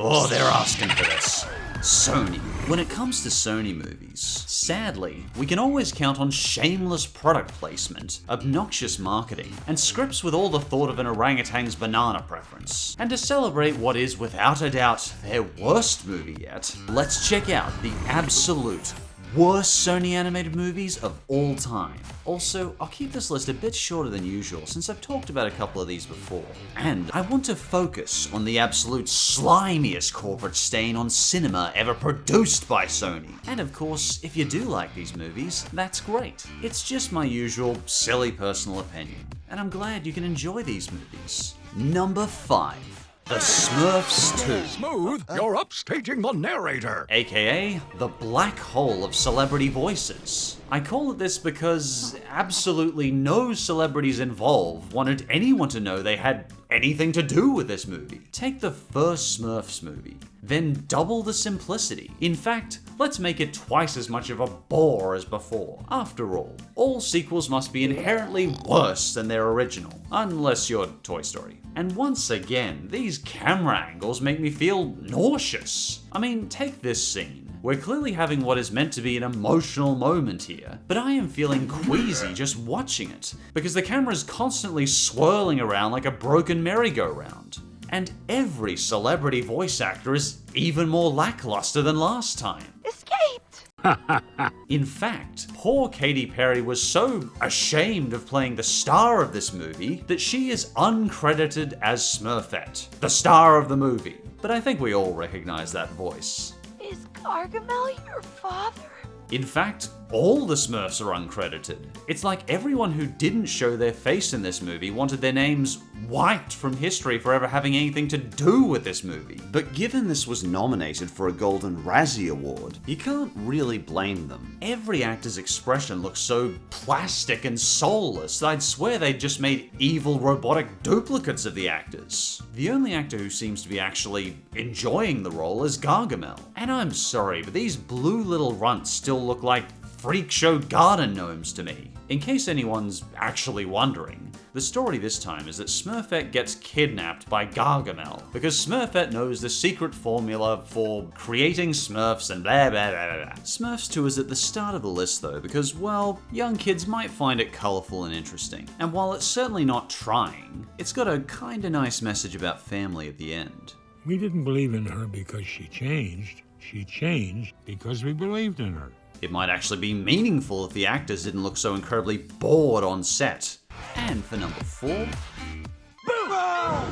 Oh, they're asking for this. Sony. When it comes to Sony movies, sadly, we can always count on shameless product placement, obnoxious marketing, and scripts with all the thought of an orangutan's banana preference. And to celebrate what is without a doubt their worst movie yet, let's check out the absolute worst Sony animated movies of all time. Also, I'll keep this list a bit shorter than usual since I've talked about a couple of these before. And I want to focus on the absolute slimiest corporate stain on cinema ever produced by Sony. And of course, if you do like these movies, that's great. It's just my usual silly personal opinion, and I'm glad you can enjoy these movies. Number 5. The Smurfs 2. Smooth, you're upstaging the narrator. AKA the black hole of celebrity voices. I call it this because absolutely no celebrities involved wanted anyone to know they had anything to do with this movie. Take the first Smurfs movie, then double the simplicity. In fact, let's make it twice as much of a bore as before. After all sequels must be inherently worse than their original, unless you're Toy Story. And once again, these camera angles make me feel nauseous. I mean, take this scene. We're clearly having what is meant to be an emotional moment here, but I am feeling queasy just watching it, because the camera's constantly swirling around like a broken merry-go-round. And every celebrity voice actor is even more lackluster than last time. Escaped! In fact, poor Katy Perry was so ashamed of playing the star of this movie that she is uncredited as Smurfette, the star of the movie. But I think we all recognize that voice. Is Gargamel your father? In fact, all the Smurfs are uncredited. It's like everyone who didn't show their face in this movie wanted their names wiped from history for ever having anything to do with this movie. But given this was nominated for a Golden Razzie Award, you can't really blame them. Every actor's expression looks so plastic and soulless that I'd swear they'd just made evil robotic duplicates of the actors. The only actor who seems to be actually enjoying the role is Gargamel. And I'm sorry, but these blue little runts still look like freak show garden gnomes to me. In case anyone's actually wondering, the story this time is that Smurfette gets kidnapped by Gargamel because Smurfette knows the secret formula for creating Smurfs and blah blah blah blah. Smurfs 2 is at the start of the list though because, well, young kids might find it colourful and interesting. And while it's certainly not trying, it's got a kinda nice message about family at the end. We didn't believe in her because she changed. She changed because we believed in her. It might actually be meaningful if the actors didn't look so incredibly bored on set. And for number 4,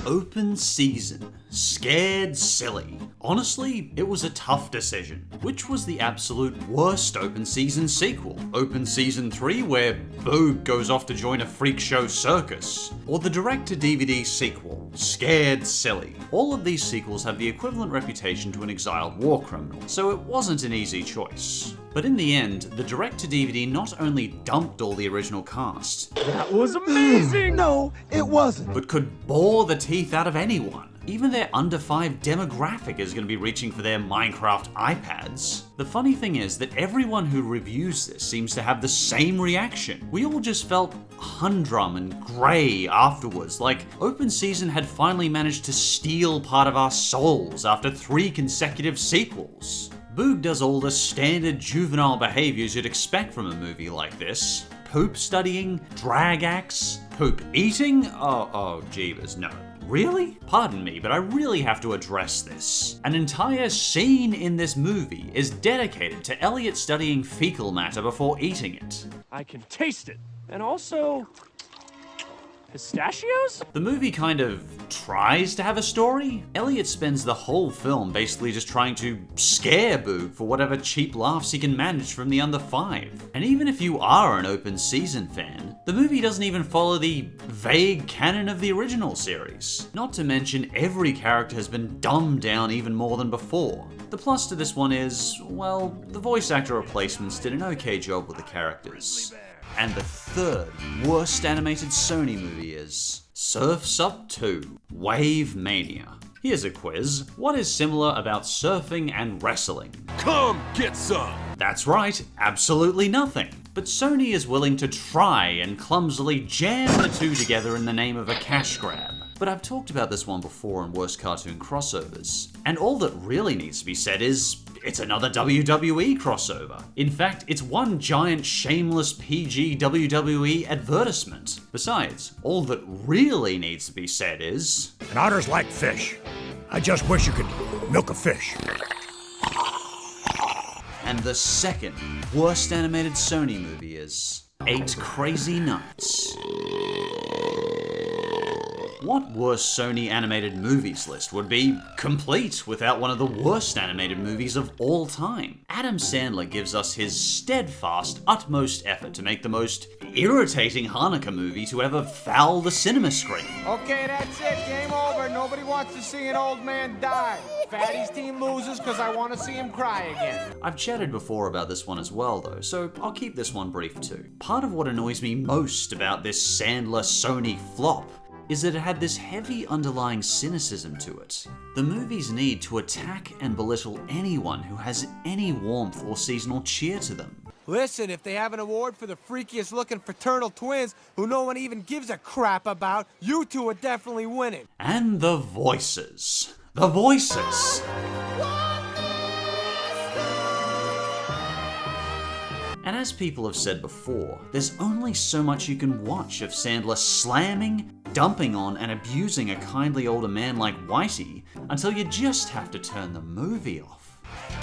Open Season. Scared Silly. Honestly, it was a tough decision. Which was the absolute worst Open Season sequel? Open Season 3, where Boog goes off to join a freak show circus? Or the direct-to-DVD sequel, Scared Silly? All of these sequels have the equivalent reputation to an exiled war criminal, so it wasn't an easy choice. But in the end, the direct-to-DVD not only dumped all the original cast, That was amazing! No, it wasn't. but could bore the teeth out of anyone. Even their under 5 demographic is going to be reaching for their Minecraft iPads. The funny thing is that everyone who reviews this seems to have the same reaction. We all just felt humdrum and grey afterwards, like Open Season had finally managed to steal part of our souls after 3 consecutive sequels. Boog does all the standard juvenile behaviours you'd expect from a movie like this. Poop studying, drag acts, poop eating? Oh, jeebus, no. Really? Pardon me, but I really have to address this. An entire scene in this movie is dedicated to Elliot studying fecal matter before eating it. I can taste it. And also, pistachios? The movie kind of tries to have a story. Elliot spends the whole film basically just trying to scare Boog for whatever cheap laughs he can manage from the under 5. And even if you are an Open Season fan, the movie doesn't even follow the vague canon of the original series. Not to mention every character has been dumbed down even more than before. The plus to this one is, well, the voice actor replacements did an okay job with the characters. And the third worst animated Sony movie is Surf's Up 2, Wave Mania. Here's a quiz. What is similar about surfing and wrestling? Come get some! That's right, absolutely nothing. But Sony is willing to try and clumsily jam the two together in the name of a cash grab. But I've talked about this one before in Worst Cartoon Crossovers, and all that really needs to be said is, it's another WWE crossover. In fact, it's one giant shameless PG WWE advertisement. Besides, all that really needs to be said is... And otters like fish. I just wish you could milk a fish. And the second worst animated Sony movie is 8 Crazy Nights. What worst Sony animated movies list would be complete without one of the worst animated movies of all time? Adam Sandler gives us his steadfast, utmost effort to make the most irritating Hanukkah movie to ever foul the cinema screen. Okay, that's it. Game over. Nobody wants to see an old man die. Fatty's team loses because I want to see him cry again. I've chatted before about this one as well though, so I'll keep this one brief too. Part of what annoys me most about this Sandler Sony flop is that it had this heavy underlying cynicism to it. The movie's need to attack and belittle anyone who has any warmth or seasonal cheer to them. Listen, if they have an award for the freakiest looking fraternal twins who no one even gives a crap about, you two are definitely winning. And the voices. The voices! And as people have said before, there's only so much you can watch of Sandler slamming, dumping on, and abusing a kindly older man like Whitey until you just have to turn the movie off.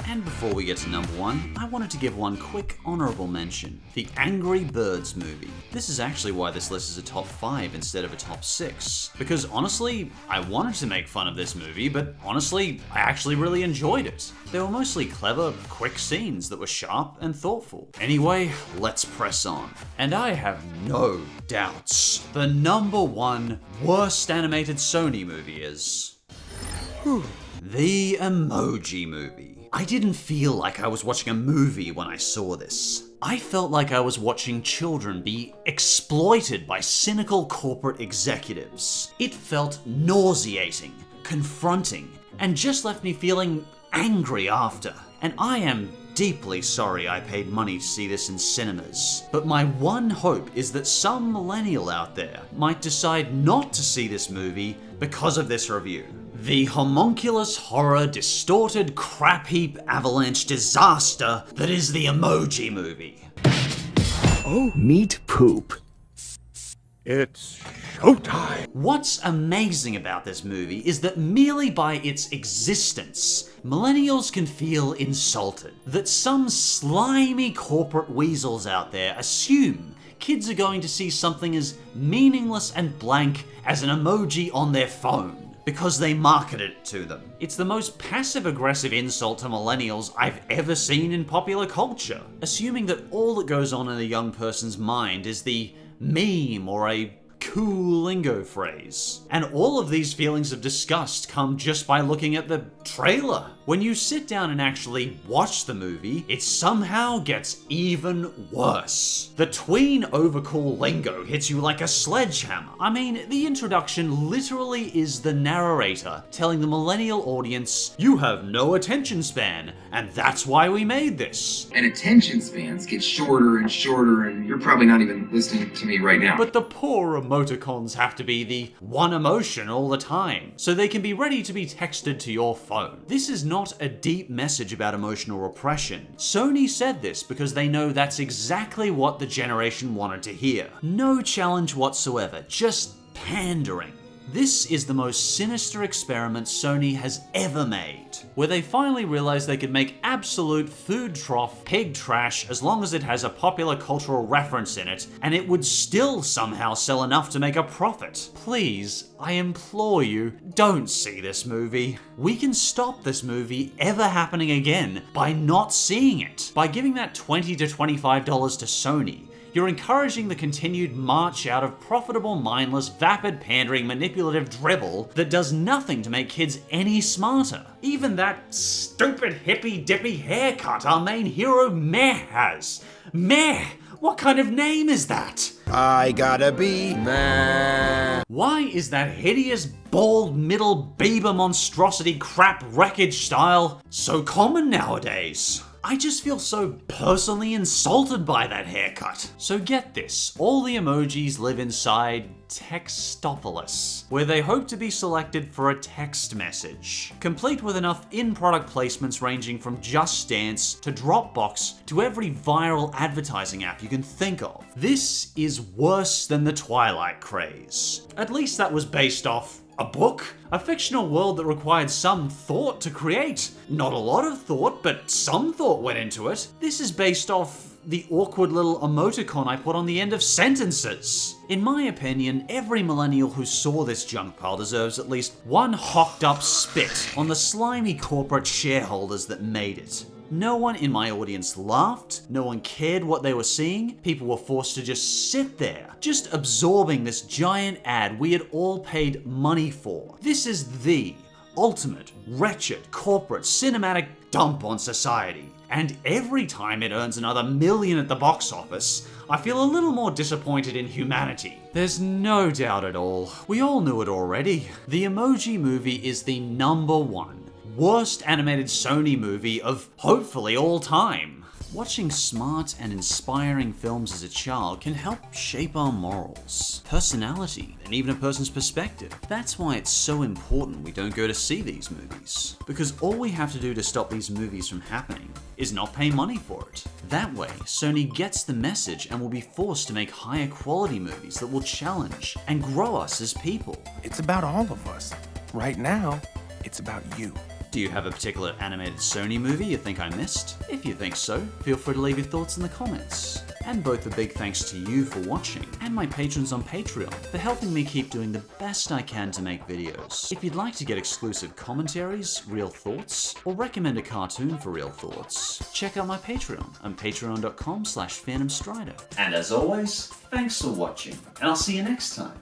And before we get to number 1, I wanted to give one quick honorable mention. The Angry Birds movie. This is actually why this list is a top 5 instead of a top 6. Because honestly, I wanted to make fun of this movie, but honestly, I actually really enjoyed it. They were mostly clever, quick scenes that were sharp and thoughtful. Anyway, let's press on. And I have no doubts. The number 1 worst animated Sony movie is... The Emoji Movie. I didn't feel like I was watching a movie when I saw this. I felt like I was watching children be exploited by cynical corporate executives. It felt nauseating, confronting, and just left me feeling angry after. And I am deeply sorry I paid money to see this in cinemas. But my one hope is that some millennial out there might decide not to see this movie because of this review. The homunculus horror distorted crap heap avalanche disaster that is the Emoji Movie. Oh, meat poop. It's showtime. What's amazing about this movie is that merely by its existence, millennials can feel insulted. That some slimy corporate weasels out there assume kids are going to see something as meaningless and blank as an emoji on their phone because they marketed it to them. It's the most passive-aggressive insult to millennials I've ever seen in popular culture. Assuming that all that goes on in a young person's mind is the meme or a cool lingo phrase. And all of these feelings of disgust come just by looking at the trailer. When you sit down and actually watch the movie, it somehow gets even worse. The tween overcool lingo hits you like a sledgehammer. I mean, the introduction literally is the narrator telling the millennial audience, you have no attention span, and that's why we made this. And attention spans get shorter and shorter, and you're probably not even listening to me right now. But the poor emoticons have to be the one emotion all the time, so they can be ready to be texted to your phone. This is not a deep message about emotional repression. Sony said this because they know that's exactly what the generation wanted to hear. No challenge whatsoever, just pandering. This is the most sinister experiment Sony has ever made, where they finally realized they could make absolute food trough pig trash as long as it has a popular cultural reference in it, and it would still somehow sell enough to make a profit. Please, I implore you, don't see this movie. We can stop this movie ever happening again by not seeing it. By giving that $20 to $25 to Sony, you're encouraging the continued march out of profitable, mindless, vapid, pandering, manipulative dribble that does nothing to make kids any smarter. Even that stupid hippy-dippy haircut our main hero Meh has. Meh! What kind of name is that? I gotta be meh. Why is that hideous, bald, middle Bieber monstrosity crap wreckage style so common nowadays? I just feel so personally insulted by that haircut. So get this, all the emojis live inside Textopolis, where they hope to be selected for a text message, complete with enough in-product placements ranging from Just Dance to Dropbox to every viral advertising app you can think of. This is worse than the Twilight craze. At least that was based off a book? A fictional world that required some thought to create. Not a lot of thought, but some thought went into it. This is based off the awkward little emoticon I put on the end of sentences. In my opinion, every millennial who saw this junk pile deserves at least one hocked up spit on the slimy corporate shareholders that made it. No one in my audience laughed, no one cared what they were seeing, people were forced to just sit there, just absorbing this giant ad we had all paid money for. This is the ultimate, wretched, corporate, cinematic dump on society. And every time it earns another million at the box office, I feel a little more disappointed in humanity. There's no doubt at all, we all knew it already. The Emoji Movie is the #1 worst animated Sony movie of hopefully all time. Watching smart and inspiring films as a child can help shape our morals, personality, and even a person's perspective. That's why it's so important we don't go to see these movies. Because all we have to do to stop these movies from happening is not pay money for it. That way, Sony gets the message and will be forced to make higher quality movies that will challenge and grow us as people. It's about all of us. Right now, it's about you. Do you have a particular animated Sony movie you think I missed? If you think so, feel free to leave your thoughts in the comments. And both a big thanks to you for watching, and my patrons on Patreon for helping me keep doing the best I can to make videos. If you'd like to get exclusive commentaries, real thoughts, or recommend a cartoon for real thoughts, check out my Patreon on patreon.com/PhantomStrider. And as always, thanks for watching, and I'll see you next time.